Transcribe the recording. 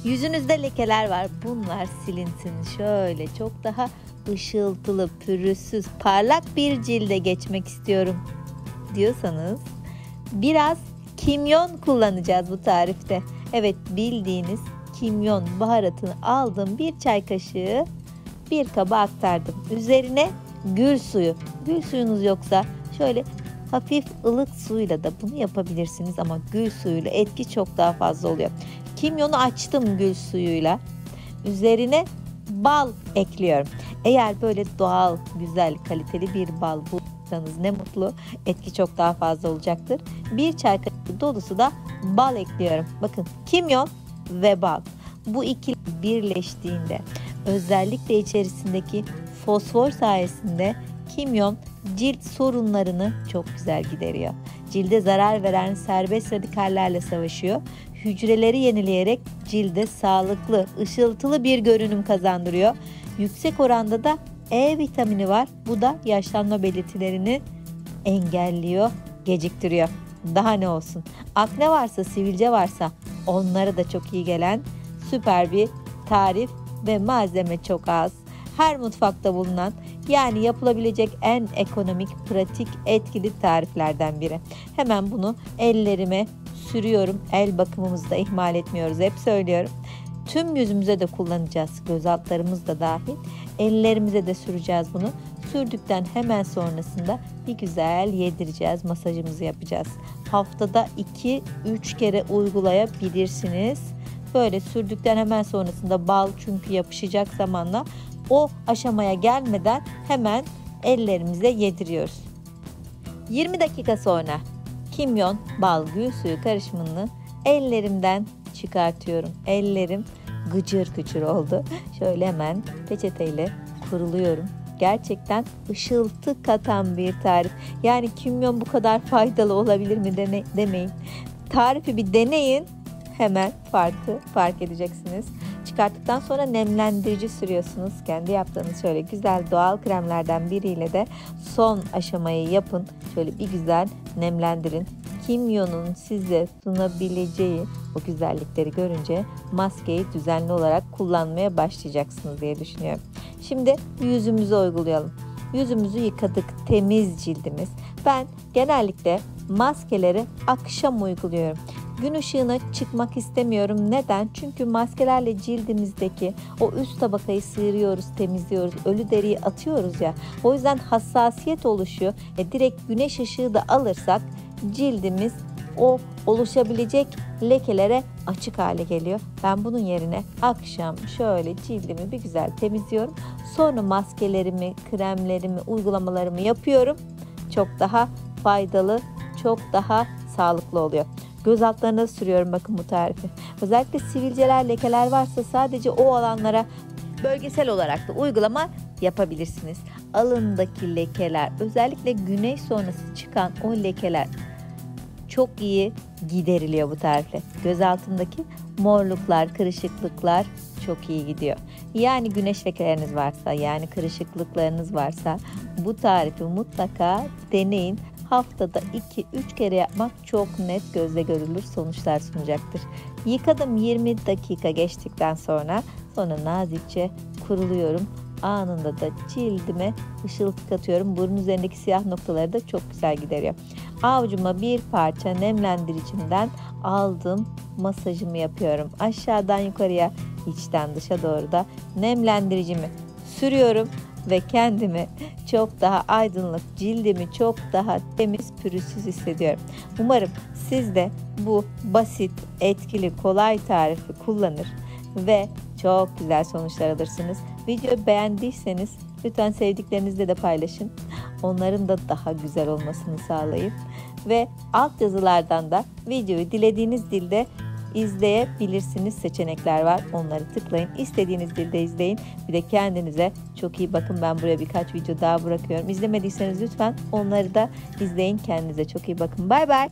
Yüzünüzde lekeler var. Bunlar silinsin. Şöyle çok daha ışıltılı, pürüzsüz, parlak bir cilde geçmek istiyorum diyorsanız biraz kimyon kullanacağız bu tarifte. Evet, bildiğiniz kimyon baharatını aldım. Bir çay kaşığı bir kaba aktardım. Üzerine gül suyu. Gül suyunuz yoksa şöyle hafif ılık suyla da bunu yapabilirsiniz ama gül suyuyla etki çok daha fazla oluyor. Kimyonu açtım gül suyuyla. Üzerine bal ekliyorum. Eğer böyle doğal, güzel, kaliteli bir bal bulursanız ne mutlu. Etki çok daha fazla olacaktır. Bir çay kaşığı dolusu da bal ekliyorum. Bakın, kimyon ve bal. Bu ikili birleştiğinde özellikle içerisindeki fosfor sayesinde kimyon cilt sorunlarını çok güzel gideriyor. Cilde zarar veren serbest radikallerle savaşıyor. Hücreleri yenileyerek cilde sağlıklı, ışıltılı bir görünüm kazandırıyor. Yüksek oranda da E vitamini var. Bu da yaşlanma belirtilerini engelliyor, geciktiriyor. Daha ne olsun? Akne varsa, sivilce varsa onlara da çok iyi gelen süper bir tarif ve malzeme çok az. Her mutfakta bulunan, yani yapılabilecek en ekonomik, pratik, etkili tariflerden biri. Hemen bunu ellerime sürüyorum. El bakımımızı da ihmal etmiyoruz. Hep söylüyorum. Tüm yüzümüze de kullanacağız. Göz altlarımız da dahil. Ellerimize de süreceğiz bunu. Sürdükten hemen sonrasında bir güzel yedireceğiz. Masajımızı yapacağız. Haftada 2-3 kere uygulayabilirsiniz. Böyle sürdükten hemen sonrasında bal, çünkü yapışacak zamanla, o aşamaya gelmeden hemen ellerimize yediriyoruz. 20 dakika sonra kimyon, bal, gül suyu karışımını ellerimden çıkartıyorum. Ellerim gıcır gıcır oldu. Şöyle hemen peçeteyle kuruluyorum. Gerçekten ışıltı katan bir tarif. Yani kimyon bu kadar faydalı olabilir mi demeyin. Tarifi bir deneyin. Hemen fark edeceksiniz. Çıkarttıktan sonra nemlendirici sürüyorsunuz. Kendi yaptığınız şöyle güzel doğal kremlerden biriyle de son aşamayı yapın. Şöyle bir güzel nemlendirin. Kimyonun size sunabileceği o güzellikleri görünce maskeyi düzenli olarak kullanmaya başlayacaksınız diye düşünüyorum. Şimdi yüzümüze uygulayalım. Yüzümüzü yıkadık, temiz cildimiz. Ben genellikle maskeleri akşam uyguluyorum. Gün ışığına çıkmak istemiyorum. Neden? Çünkü maskelerle cildimizdeki o üst tabakayı sıyırıyoruz, temizliyoruz. Ölü deriyi atıyoruz ya. O yüzden hassasiyet oluşuyor. Direkt güneş ışığı da alırsak cildimiz o oluşabilecek lekelere açık hale geliyor. Ben bunun yerine akşam şöyle cildimi bir güzel temizliyorum. Sonra maskelerimi, kremlerimi, uygulamalarımı yapıyorum. Çok daha faydalı, çok daha sağlıklı oluyor. Göz altlarına sürüyorum bakın bu tarifi. Özellikle sivilceler, lekeler varsa sadece o alanlara bölgesel olarak da uygulama yapabilirsiniz. Alındaki lekeler, özellikle güneş sonrası çıkan o lekeler çok iyi gideriliyor bu tarifle. Göz altındaki morluklar, kırışıklıklar çok iyi gidiyor. Yani güneş lekeleriniz varsa, yani kırışıklıklarınız varsa bu tarifi mutlaka deneyin. Haftada 2-3 kere yapmak çok net, gözle görülür sonuçlar sunacaktır. Yıkadım, 20 dakika geçtikten sonra nazikçe kuruluyorum. Anında da cildime ışıltı katıyorum. Burun üzerindeki siyah noktaları da çok güzel gideriyor. Avucuma bir parça nemlendiricimden aldım. Masajımı yapıyorum. Aşağıdan yukarıya, içten dışa doğru da nemlendiricimi sürüyorum ve kendimi çok daha aydınlık, cildimi çok daha temiz, pürüzsüz hissediyorum. Umarım siz de bu basit, etkili, kolay tarifi kullanır ve çok güzel sonuçlar alırsınız. Videoyu beğendiyseniz lütfen sevdiklerinizle de paylaşın. Onların da daha güzel olmasını sağlayın. Ve alt yazılardan da videoyu dilediğiniz dilde izleyebilirsiniz. Seçenekler var. Onları tıklayın. İstediğiniz dilde izleyin. Bir de kendinize çok iyi bakın. Ben buraya birkaç video daha bırakıyorum. İzlemediyseniz lütfen onları da izleyin. Kendinize çok iyi bakın. Bay bay.